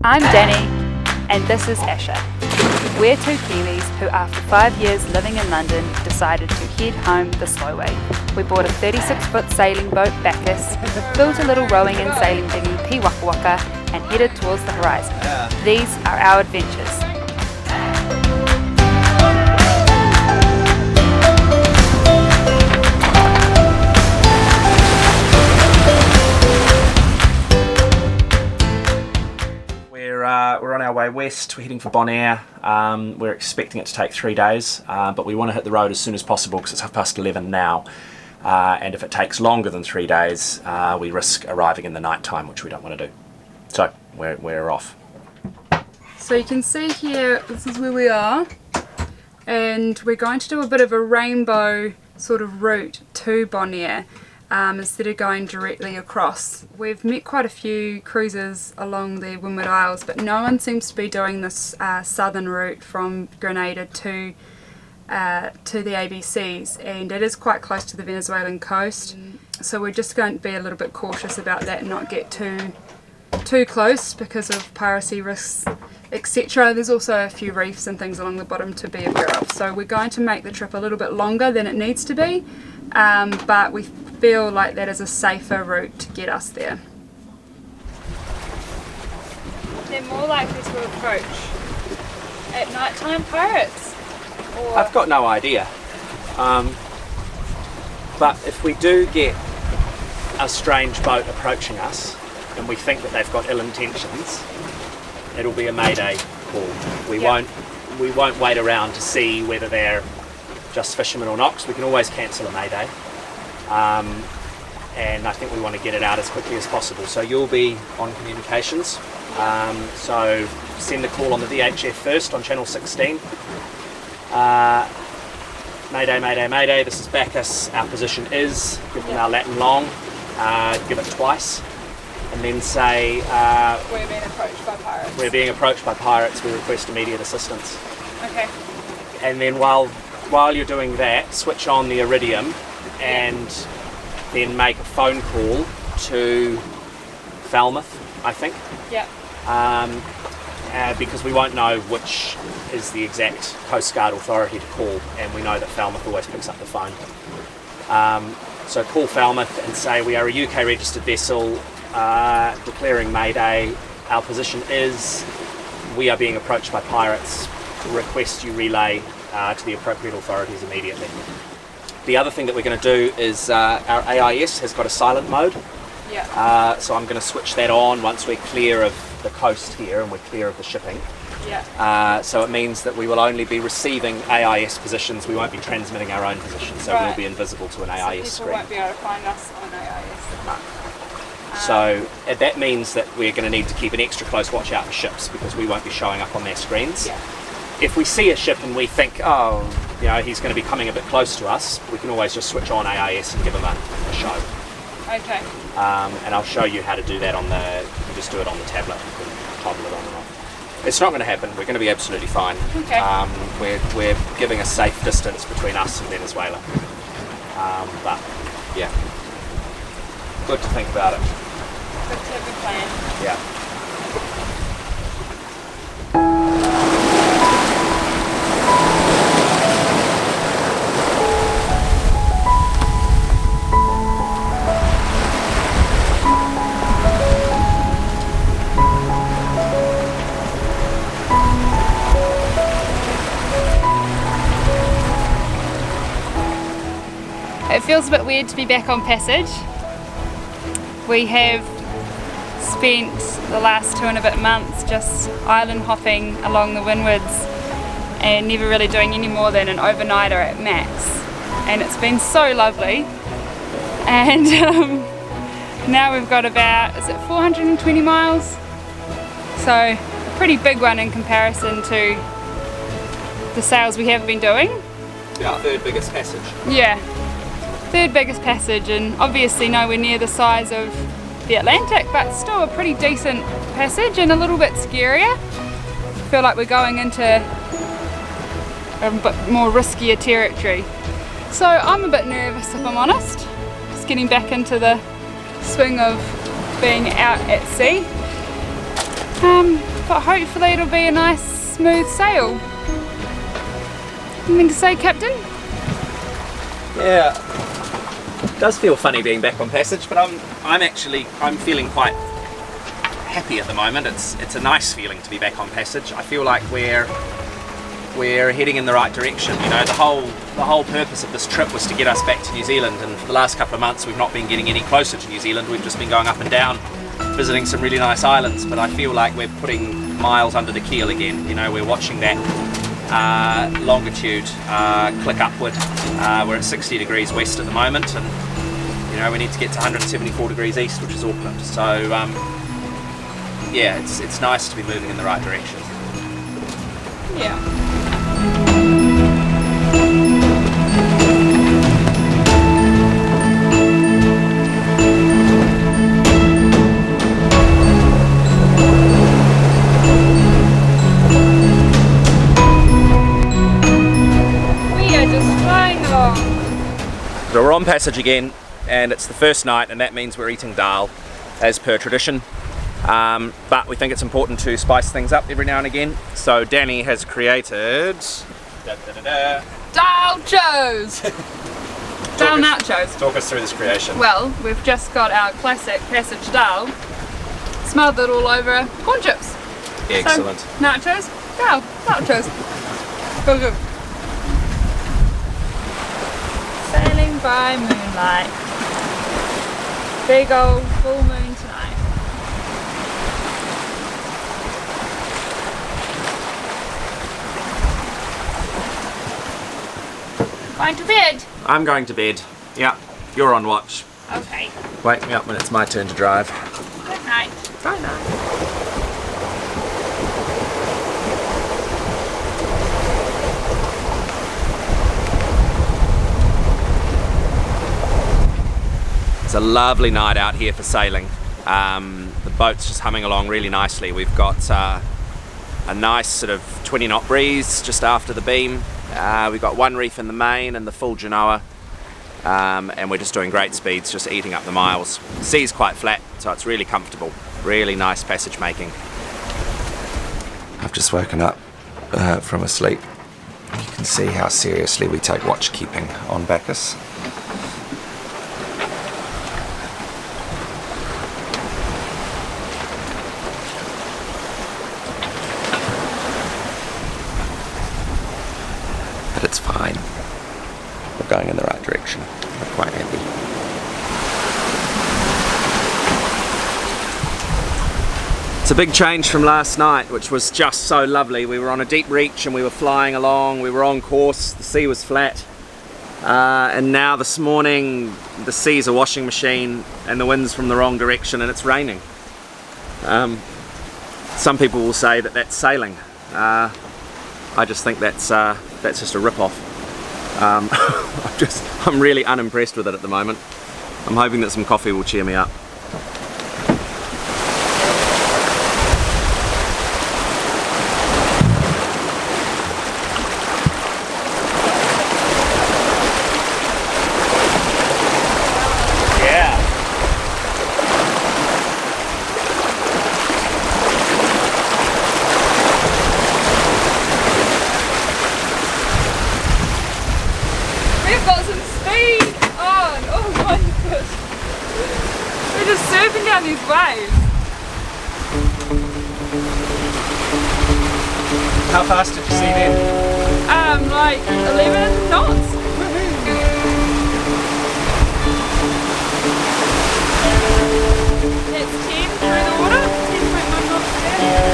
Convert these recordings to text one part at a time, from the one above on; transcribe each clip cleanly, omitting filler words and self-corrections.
I'm Danny, and this is Asher. We're two Kiwis who, after 5 years living in London, decided to head home the slow way. We bought a 36-foot sailing boat, Bacchus, built a little rowing and sailing dinghy, Pi Waka Waka, and headed towards the horizon. These are our adventures. We're on our way west. We're heading for Bonaire. We're expecting it to take 3 days, but we want to hit the road as soon as possible because it's 11:30 now. And if it takes longer than 3 days, we risk arriving in the night time, which we don't want to do. So we're off. So you can see here, this is where we are, and we're going to do a bit of a rainbow sort of route to Bonaire. Instead of going directly across. We've met quite a few cruisers along the Windward Isles, but no one seems to be doing this southern route from Grenada to the ABCs, and it is quite close to the Venezuelan coast, so we're just going to be a little bit cautious about that and not get too close because of piracy risks, etc. There's also a few reefs and things along the bottom to be aware of, so we're going to make the trip a little bit longer than it needs to be, but we feel like that is a safer route to get us there. They're more likely to approach at nighttime, pirates? Or... I've got no idea. But if we do get a strange boat approaching us and we think that they've got ill intentions, it'll be a mayday call. We won't wait around to see whether they're just fishermen or not, because we can always cancel a mayday. And I think we want to get it out as quickly as possible. So you'll be on communications. So send the call on the VHF first on channel 16. Mayday, mayday, mayday, this is Bacchus. Our position is, give them our Latin long, give it twice, and then say we're being approached by pirates. We're being approached by pirates, we request immediate assistance. Okay. And then while you're doing that, switch on the Iridium and then make a phone call to Falmouth, I think. Yeah. Because we won't know which is the exact Coast Guard authority to call, and we know that Falmouth always picks up the phone. So call Falmouth and say we are a UK registered vessel declaring Mayday. Our position is we are being approached by pirates. Request you relay to the appropriate authorities immediately. The other thing that we're going to do is our AIS has got a silent mode. Yeah. So I'm going to switch that on once we're clear of the coast here and we're clear of the shipping. Yeah. So it means that we will only be receiving AIS positions. We won't be transmitting our own positions, so we'll be invisible to an AIS so people screen. won't be able to find us on AIS. No. So that means that we're going to need to keep an extra close watch out for ships because we won't be showing up on their screens. Yeah. If we see a ship and we think, oh, you know, he's going to be coming a bit close to us, we can always just switch on AIS and give him a show. Okay. And I'll show you how to do that on the, you can just do it on the tablet, you can toggle it on and off. It's not going to happen, we're going to be absolutely fine. Okay. We're giving a safe distance between us and Venezuela. But, yeah, good to think about it. Good to have a plan. Yeah. It feels a bit weird to be back on passage. We have spent the last 2 and a bit months just island hopping along the windwards and never really doing any more than an overnighter at max. And it's been so lovely. And now we've got about, is it 420 miles? So a pretty big one in comparison to the sails we have been doing. Our third biggest passage. Yeah. Third biggest passage, and obviously nowhere near the size of the Atlantic, but still a pretty decent passage and a little bit scarier. I feel like we're going into a bit more riskier territory. So I'm a bit nervous, if I'm honest. Just getting back into the swing of being out at sea. but hopefully it'll be a nice smooth sail. Anything to say, Captain? Yeah, it does feel funny being back on passage, but I'm feeling quite happy at the moment. It's a nice feeling to be back on passage. I feel like we're heading in the right direction. You know, the whole purpose of this trip was to get us back to New Zealand, and for the last couple of months we've not been getting any closer to New Zealand. We've just been going up and down, visiting some really nice islands, but I feel like we're putting miles under the keel again. You know, we're watching that longitude click upward. We're at 60 degrees west at the moment, and you know, we need to get to 174 degrees east, which is Auckland. So yeah, it's nice to be moving in the right direction. Yeah. So we're on passage again, and it's the first night, and that means we're eating dal as per tradition. But we think it's important to spice things up every now and again. So Danny has created Dal Joes! Dal nachos. Talk us through this creation. Well, we've just got our classic passage dal, smothered all over corn chips. Excellent. So, nachos, dal, nachos. Go, go. Sailing by moonlight. Big old full moon tonight. Going to bed? I'm going to bed. Yeah, you're on watch. Okay. Wake me up when it's my turn to drive. Good night. Good night. It's a lovely night out here for sailing. The boat's just humming along really nicely. We've got a nice sort of 20 knot breeze just after the beam. We've got one reef in the main and the full Genoa, and we're just doing great speeds, just eating up the miles. The sea's quite flat, so it's really comfortable. Really nice passage making. I've just woken up from a sleep. You can see how seriously we take watch keeping on Bacchus. But it's fine. We're going in the right direction. We're quite happy. It's a big change from last night, which was just so lovely. We were on a deep reach and we were flying along, we were on course, the sea was flat. And now this morning, the sea's a washing machine and the wind's from the wrong direction and it's raining. Some people will say that that's sailing. I just think that's just a rip-off. I'm really unimpressed with it at the moment. I'm hoping that some coffee will cheer me up. We've got some speed on! Oh my goodness! We're just surfing down these waves. How fast did you see then? Like 11 knots. It's 10 through the water, 10.1 knots there.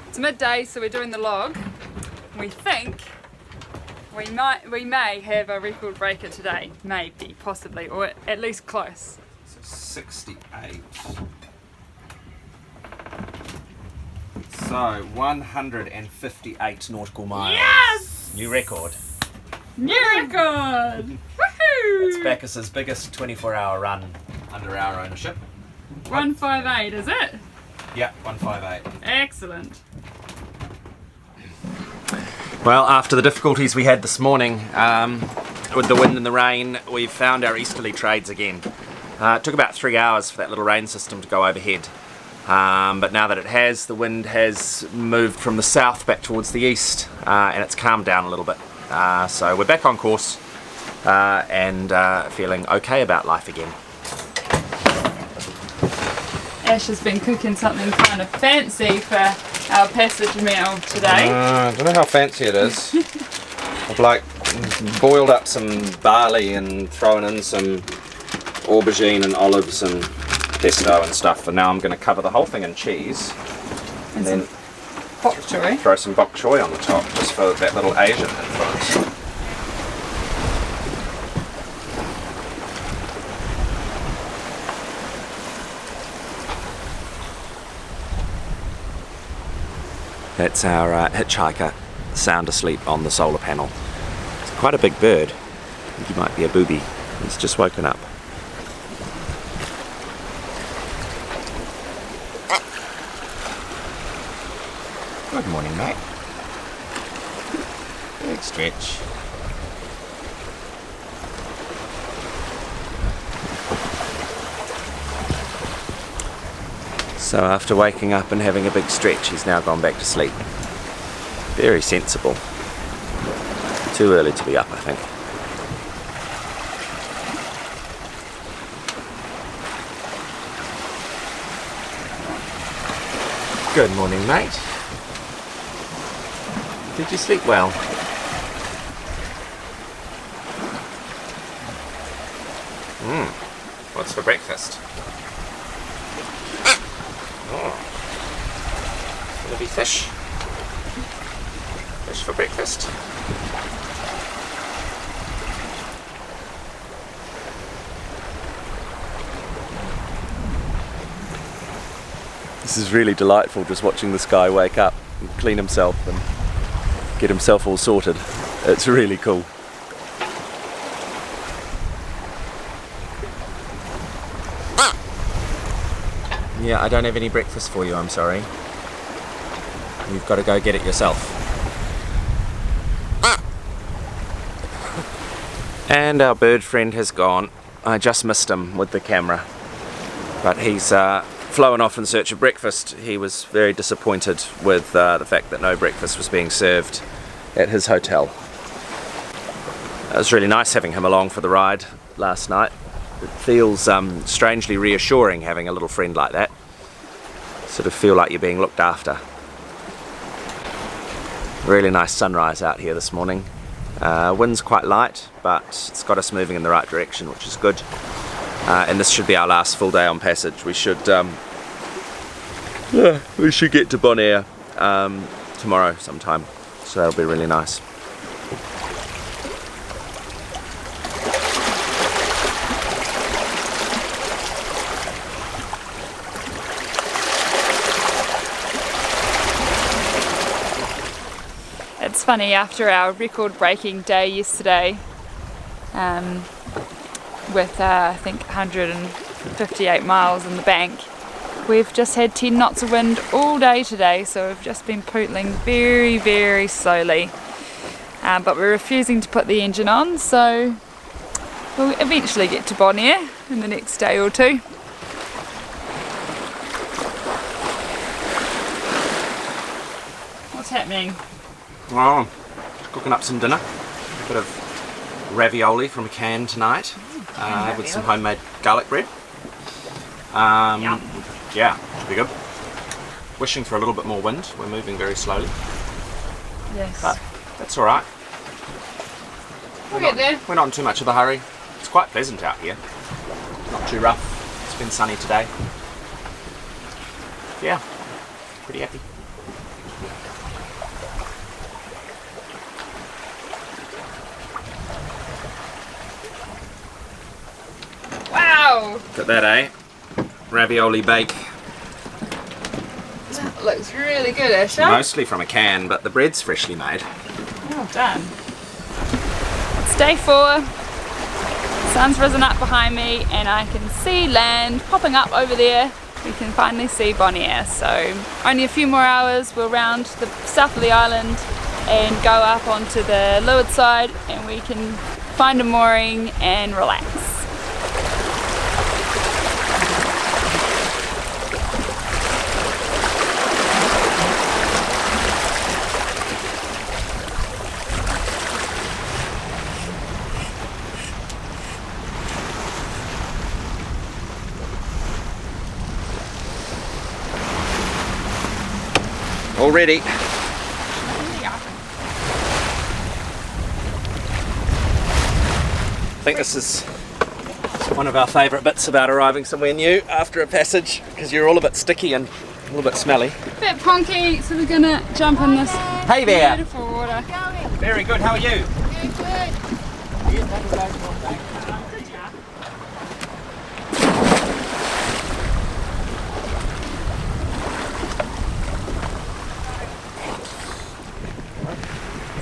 It's midday, so we're doing the log. We think we may have a record breaker today, maybe, possibly, or at least close. 68. So 158 nautical miles. Yes! New record. New record! Woohoo! It's Bacchus's biggest 24-hour run under our ownership. 158, is it? Yeah, 158. Excellent. Well, after the difficulties we had this morning with the wind and the rain, we've found our easterly trades again. It took about 3 hours for that little rain system to go overhead. But now that it has, the wind has moved from the south back towards the east and it's calmed down a little bit. So we're back on course and feeling okay about life again. Ash has been cooking something kind of fancy for our passage meal today. I don't know how fancy it is. I've like boiled up some barley and thrown in some aubergine and olives and pesto and stuff, and now I'm going to cover the whole thing in cheese and then Bok choy. throw some bok choy on the top just for that little Asian influence. That's our hitchhiker sound asleep on the solar panel. It's quite a big bird. I think he might be a booby. He's just woken up. Good morning, mate. Big stretch. So after waking up and having a big stretch, he's now gone back to sleep. Very sensible. Too early to be up, I think. Good morning, mate. Did you sleep well? What's for breakfast? Gonna be fish. Fish for breakfast. This is really delightful, just watching this guy wake up and clean himself and get himself all sorted. It's really cool. Yeah, I don't have any breakfast for you, I'm sorry. You've got to go get it yourself. And our bird friend has gone. I just missed him with the camera. But he's flown off in search of breakfast. He was very disappointed with the fact that no breakfast was being served at his hotel. It was really nice having him along for the ride last night. It feels strangely reassuring having a little friend like that. Sort of feel like you're being looked after. Really nice sunrise out here this morning. Wind's quite light, but it's got us moving in the right direction, which is good. And this should be our last full day on passage. We should get to Bonaire tomorrow sometime, so that'll be really nice. It's funny, after our record-breaking day yesterday, with I think 158 miles in the bank, we've just had 10 knots of wind all day today, so we've just been pootling very, very slowly. But we're refusing to put the engine on, so we'll eventually get to Bonaire in the next day or two. What's happening? Well, cooking up some dinner. A bit of ravioli from a can tonight, with some homemade garlic bread. Yeah, should be good. Wishing for a little bit more wind. We're moving very slowly, Yes. but that's all right. We'll get there. We're not in too much of a hurry. It's quite pleasant out here. Not too rough. It's been sunny today. Yeah, pretty happy. Wow! Wow! Look at that, eh? Ravioli bake. That looks really good, Asher. Mostly from a can, but the bread's freshly made. Well done. It's day 4. Sun's risen up behind me and I can see land popping up over there. We can finally see Bonaire. So only a few more hours, we'll round the south of the island and go up onto the leeward side and we can find a mooring and relax. All ready. I think this is one of our favourite bits about arriving somewhere new after a passage, because you're all a bit sticky and a little bit smelly. Bit ponky, so we're gonna jump in this Hey there! beautiful water. Very good, how are you?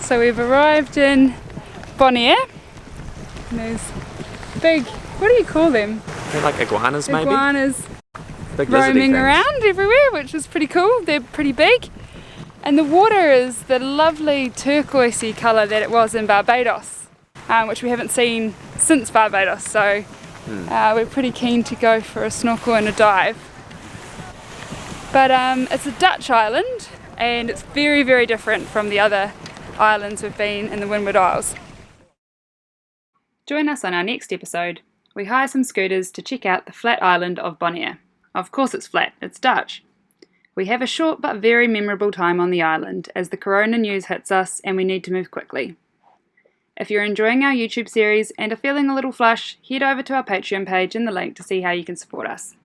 So we've arrived in Bonaire. And there's big, what do you call them? They're like iguanas, maybe? Iguanas Big lizardy roaming things. around everywhere, which is pretty cool. They're pretty big. And the water is the lovely turquoisey colour that it was in Barbados, which we haven't seen since Barbados. So we're pretty keen to go for a snorkel and a dive. But it's a Dutch island and it's very, very different from the other islands we've been in the Windward Isles. Join us on our next episode. We hire some scooters to check out the flat island of Bonaire. Of course it's flat, it's Dutch. We have a short but very memorable time on the island as the corona news hits us and we need to move quickly. If you're enjoying our YouTube series and are feeling a little flush, head over to our Patreon page in the link to see how you can support us.